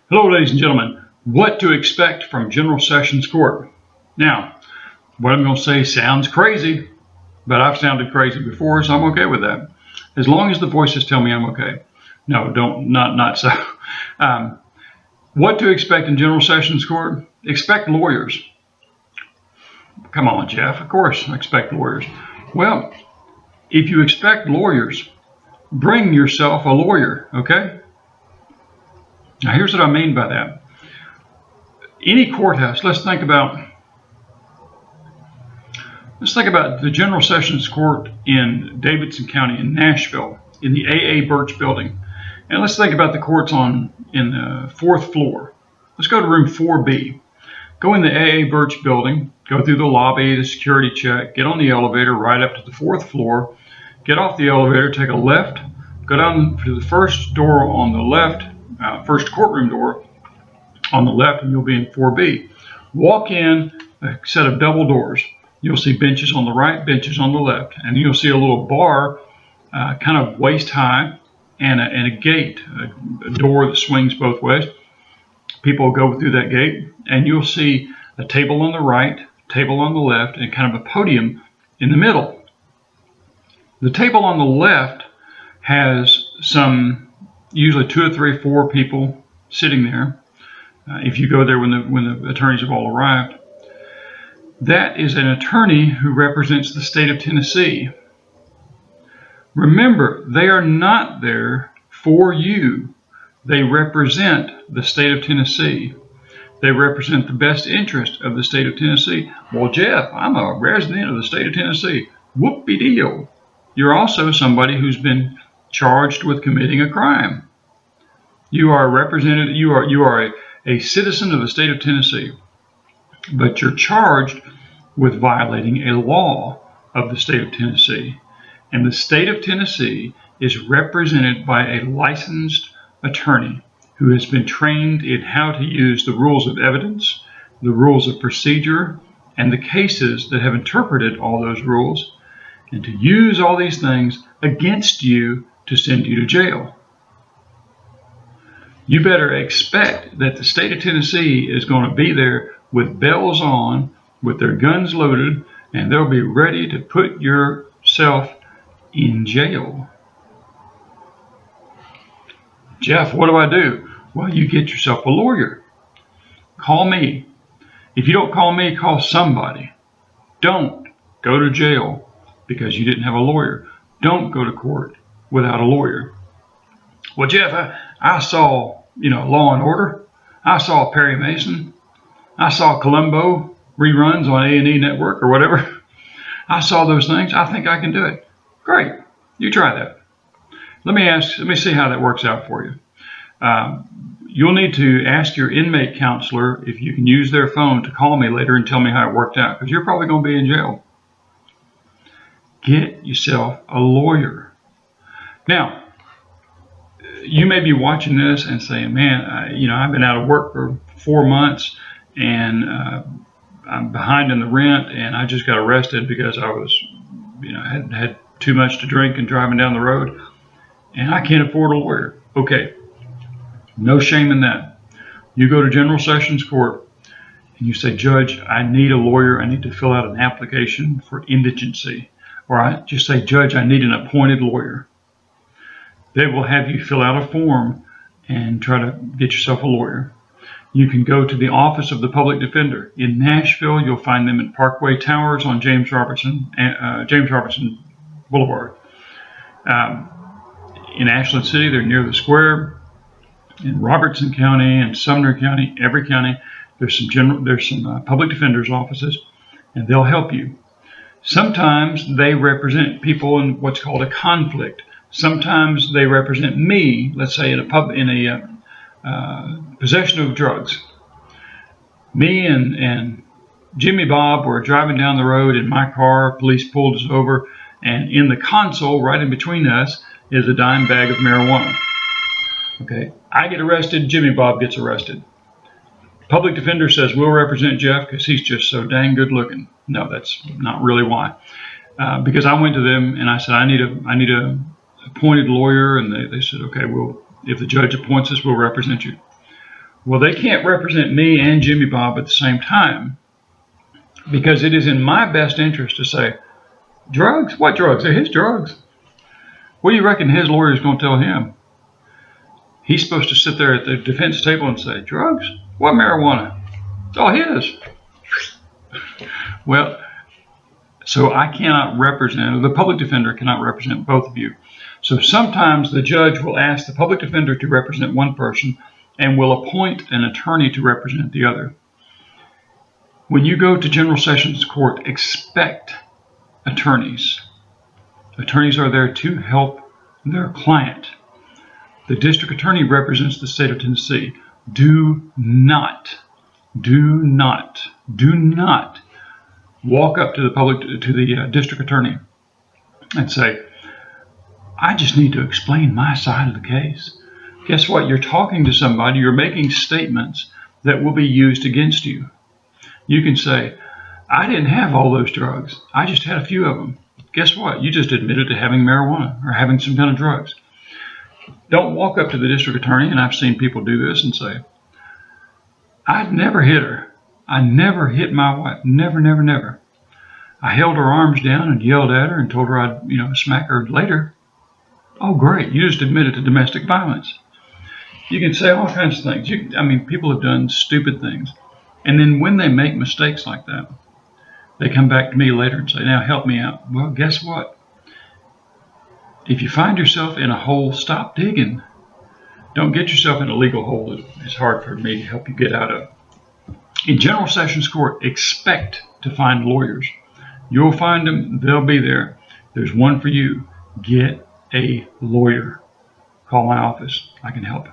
Hello, ladies and gentlemen. What to expect from General Sessions Court. Now, what I'm going to say sounds crazy, but I've sounded crazy before, so I'm okay with that. As long as the voices tell me I'm okay. No, not so. What to expect in General Sessions Court? Expect lawyers. Come on, Jeff. Of course, I expect lawyers. Well, if you expect lawyers, bring yourself a lawyer, okay? Now, here's what I mean by that. Any courthouse, let's think about the General Sessions Court in Davidson County in Nashville, in the A.A. Birch building. And let's think about the courts in the 4th floor. Let's go to room 4B. Go in the A.A. Birch building, go through the lobby, the security check, get on the elevator right up to the 4th floor, get off the elevator, take a left, go down to the first door on the left, first courtroom door on the left, and you'll be in 4B. Walk in a set of double doors. You'll see benches on the right, benches on the left, and you'll see a little bar kind of waist high and a gate, a door that swings both ways. People go through that gate, and you'll see a table on the right, table on the left, and kind of a podium in the middle. The table on the left has usually 2 or 3 or 4 people sitting there. If you go there when the attorneys have all arrived, that is an attorney who represents the state of Tennessee. Remember, they are not there for you. They represent the state of Tennessee. They represent the best interest of the state of Tennessee. Well, Jeff, I'm a resident of the state of Tennessee. Whoop-de-deal. You're also somebody who's been charged with committing a crime. You are represented. You are a citizen of the state of Tennessee, but you're charged with violating a law of the state of Tennessee. And the state of Tennessee is represented by a licensed attorney who has been trained in how to use the rules of evidence, the rules of procedure, and the cases that have interpreted all those rules, and to use all these things against you to send you to jail. You better expect that the state of Tennessee is going to be there with bells on, with their guns loaded, and they'll be ready to put yourself in jail. Jeff, what do I do? Well, you get yourself a lawyer. Call me. If you don't call me, call somebody. Don't go to jail because you didn't have a lawyer. Don't go to court without a lawyer. Well, Jeff, I saw, Law and Order. I saw Perry Mason. I saw Columbo reruns on A&E Network or whatever. I saw those things. I think I can do it. Great. You try that. Let me see how that works out for you. You'll need to ask your inmate counselor if you can use their phone to call me later and tell me how it worked out, because you're probably going to be in jail. Get yourself a lawyer. Now, you may be watching this and saying, man, I've been out of work for 4 months and I'm behind in the rent and I just got arrested because I was, had too much to drink and driving down the road and I can't afford a lawyer. Okay, no shame in that. You go to General Sessions Court and you say, Judge, I need a lawyer. I need to fill out an application for indigency. Or I just say, Judge, I need an appointed lawyer. They will have you fill out a form and try to get yourself a lawyer. You can go to the Office of the Public Defender. In Nashville, you'll find them at Parkway Towers on James Robertson Boulevard. In Ashland City, they're near the square. In Robertson County and Sumner County, every county, there's some public defenders' offices, and they'll help you. Sometimes they represent people in what's called a conflict. Sometimes they represent me, let's say in a possession of drugs. Me and Jimmy Bob were driving down the road in my car. Police pulled us over, and in the console, right in between us, is a dime bag of marijuana. Okay, I get arrested. Jimmy Bob gets arrested. Public defender says we'll represent Jeff because he's just so dang good looking. No, that's not really why. Because I went to them and I said I need a appointed lawyer, and they said, okay, well, if the judge appoints us, we'll represent you. Well, they can't represent me and Jimmy Bob at the same time, because it is in my best interest to say, drugs? What drugs? They're his drugs. What do you reckon his lawyer is going to tell him? He's supposed to sit there at the defense table and say, drugs? What marijuana? It's all his. Well, so I cannot represent, or the public defender cannot represent both of you. So sometimes the judge will ask the public defender to represent one person and will appoint an attorney to represent the other. When you go to General Sessions Court, expect attorneys. Attorneys are there to help their client. The district attorney represents the state of Tennessee. Do not walk up to the district attorney and say, I just need to explain my side of the case. Guess what? You're talking to somebody. You're making statements that will be used against you. You can say, I didn't have all those drugs. I just had a few of them. Guess what? You just admitted to having marijuana or having some kind of drugs. Don't walk up to the district attorney, and I've seen people do this, and say, I'd never hit her. I never hit my wife. Never. I held her arms down and yelled at her and told her I'd, smack her later. Oh, great. You just admitted to domestic violence. You can say all kinds of things. People have done stupid things. And then when they make mistakes like that, they come back to me later and say, now help me out. Well, guess what? If you find yourself in a hole, stop digging. Don't get yourself in a legal hole that it's hard for me to help you get out of. In General Sessions Court, expect to find lawyers. You'll find them. They'll be there. There's one for you. Get a lawyer. Call my office. I can help.